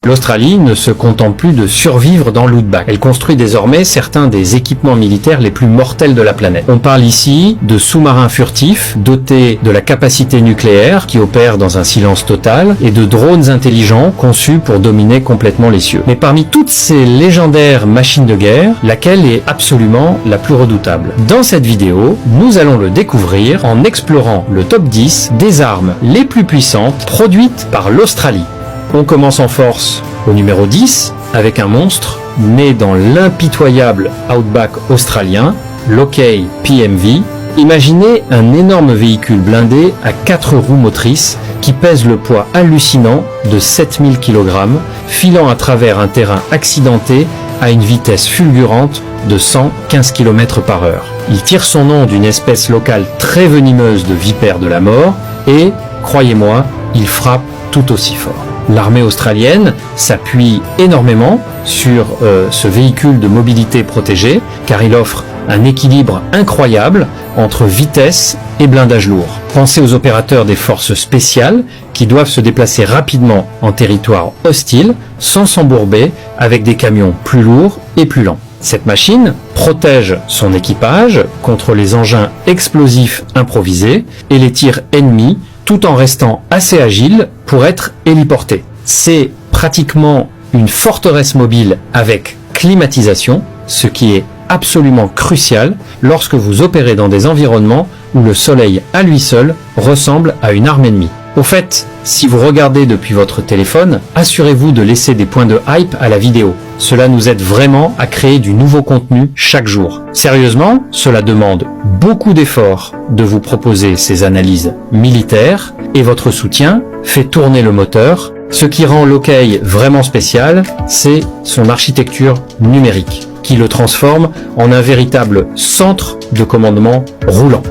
L'Australie ne se contente plus de survivre dans l'outback. Elle construit désormais certains des équipements militaires les plus mortels de la planète. On parle ici de sous-marins furtifs dotés de la capacité nucléaire qui opèrent dans un silence total et de drones intelligents conçus pour dominer complètement les cieux. Mais parmi toutes ces légendaires machines de guerre, laquelle est absolument la plus redoutable? Dans cette vidéo, nous allons le découvrir en explorant le top 10 des armes les plus puissantes produites par l'Australie. On commence en force au numéro 10 avec un monstre né dans l'impitoyable outback australien, l'Okey PMV. Imaginez un énorme véhicule blindé à 4 roues motrices qui pèse le poids hallucinant de 7000 kg, filant à travers un terrain accidenté à une vitesse fulgurante de 115 km/h. Il tire son nom d'une espèce locale très venimeuse de vipères de la mort et, croyez-moi, il frappe tout aussi fort. L'armée australienne s'appuie énormément sur ce véhicule de mobilité protégée car il offre un équilibre incroyable entre vitesse et blindage lourd. Pensez aux opérateurs des forces spéciales qui doivent se déplacer rapidement en territoire hostile sans s'embourber avec des camions plus lourds et plus lents. Cette machine protège son équipage contre les engins explosifs improvisés et les tirs ennemis tout en restant assez agile pour être héliporté. C'est pratiquement une forteresse mobile avec climatisation, ce qui est absolument crucial lorsque vous opérez dans des environnements où le soleil à lui seul ressemble à une arme ennemie. Au fait, si vous regardez depuis votre téléphone, assurez-vous de laisser des points de hype à la vidéo. Cela nous aide vraiment à créer du nouveau contenu chaque jour. Sérieusement, cela demande beaucoup d'efforts de vous proposer ces analyses militaires et votre soutien fait tourner le moteur. Ce qui rend l'Okey vraiment spécial, c'est son architecture numérique qui le transforme en un véritable centre de commandement roulant.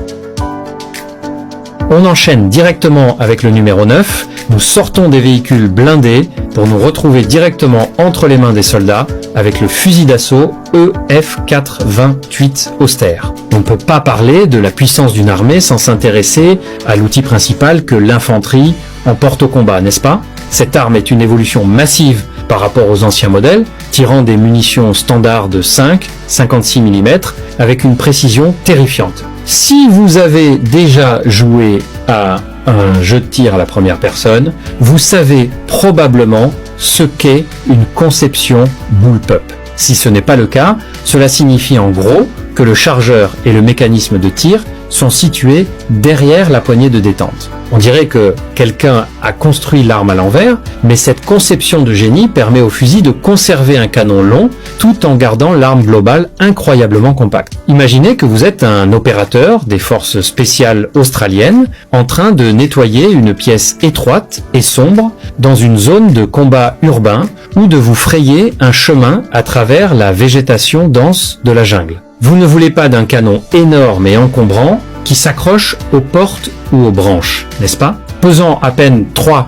On enchaîne directement avec le numéro 9. Nous sortons des véhicules blindés pour nous retrouver directement entre les mains des soldats avec le fusil d'assaut EF428 Auster. On ne peut pas parler de la puissance d'une armée sans s'intéresser à l'outil principal que l'infanterie emporte au combat, n'est-ce pas? Cette arme est une évolution massive par rapport aux anciens modèles, tirant des munitions standards de 5,56 mm avec une précision terrifiante. Si vous avez déjà joué à un jeu de tir à la première personne, vous savez probablement ce qu'est une conception bullpup. Si ce n'est pas le cas, cela signifie en gros que le chargeur et le mécanisme de tir sont situés derrière la poignée de détente. On dirait que quelqu'un a construit l'arme à l'envers, mais cette conception de génie permet au fusil de conserver un canon long tout en gardant l'arme globale incroyablement compacte. Imaginez que vous êtes un opérateur des forces spéciales australiennes en train de nettoyer une pièce étroite et sombre dans une zone de combat urbain ou de vous frayer un chemin à travers la végétation dense de la jungle. Vous ne voulez pas d'un canon énorme et encombrant qui s'accroche aux portes ou aux branches, n'est-ce pas? Pesant à peine 3-4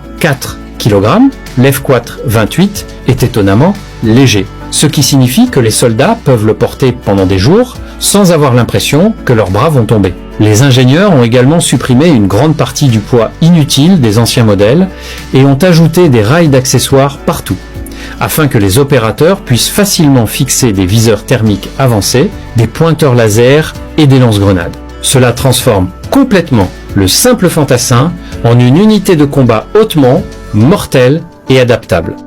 kg, l'F428 est étonnamment léger, ce qui signifie que les soldats peuvent le porter pendant des jours sans avoir l'impression que leurs bras vont tomber. Les ingénieurs ont également supprimé une grande partie du poids inutile des anciens modèles et ont ajouté des rails d'accessoires partout, afin que les opérateurs puissent facilement fixer des viseurs thermiques avancés, des pointeurs laser et des lance-grenades. Cela transforme complètement le simple fantassin en une unité de combat hautement mortelle et adaptable.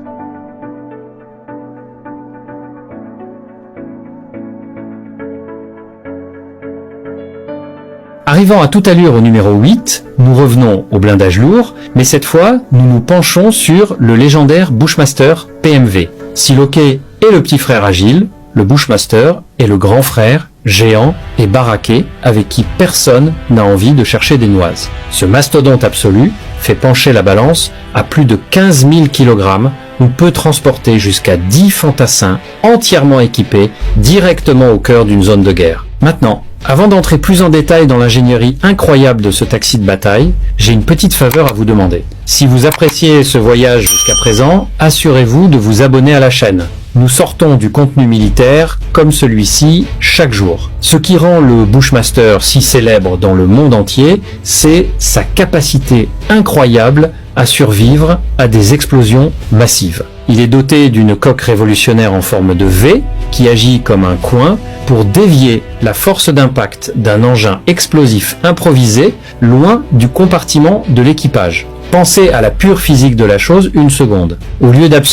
Arrivant à toute allure au numéro 8, nous revenons au blindage lourd, mais cette fois, nous nous penchons sur le légendaire Bushmaster PMV. Si l'Okey est le petit frère agile, le Bushmaster est le grand frère géant et baraqué avec qui personne n'a envie de chercher des noises. Ce mastodonte absolu fait pencher la balance à plus de 15 000 kg ou peut transporter jusqu'à 10 fantassins entièrement équipés directement au cœur d'une zone de guerre. Maintenant, avant d'entrer plus en détail dans l'ingénierie incroyable de ce taxi de bataille, j'ai une petite faveur à vous demander. Si vous appréciez ce voyage jusqu'à présent, assurez-vous de vous abonner à la chaîne. Nous sortons du contenu militaire comme celui-ci chaque jour. Ce qui rend le Bushmaster si célèbre dans le monde entier, c'est sa capacité incroyable à survivre à des explosions massives. Il est doté d'une coque révolutionnaire en forme de V qui agit comme un coin pour dévier la force d'impact d'un engin explosif improvisé loin du compartiment de l'équipage. Pensez à la pure physique de la chose une seconde. Au lieu d'absorber